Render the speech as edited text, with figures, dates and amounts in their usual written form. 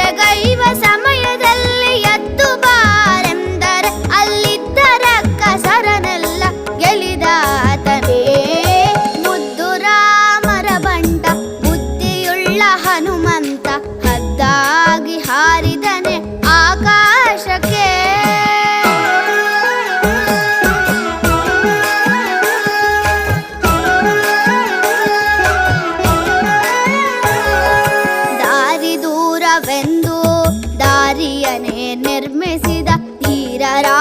ಎದೆಗೈವ ಸಮಯದಲ್ಲಿ ಎದ್ದು ಬಾರೆಂದರೆ ಅಲ್ಲಿದ್ದ ರಕ್ಕಸರನೆಲ್ಲ ಗೆಲಿದಾತನೇ. ಮುದ್ದು ರಾಮರ ಬಂಟ ಬುದ್ಧಿಯುಳ್ಳ ಹನುಮಂತ ಹದ್ದಾಗಿ ಹಾರಿದನೆ ಆಕಾಶಕ್ಕೆ. ದಾರಿ ದೂರವೆಂದು ದಾರಿಯನೇ ನಿರ್ಮಿಸಿದ ಧೀರರಾ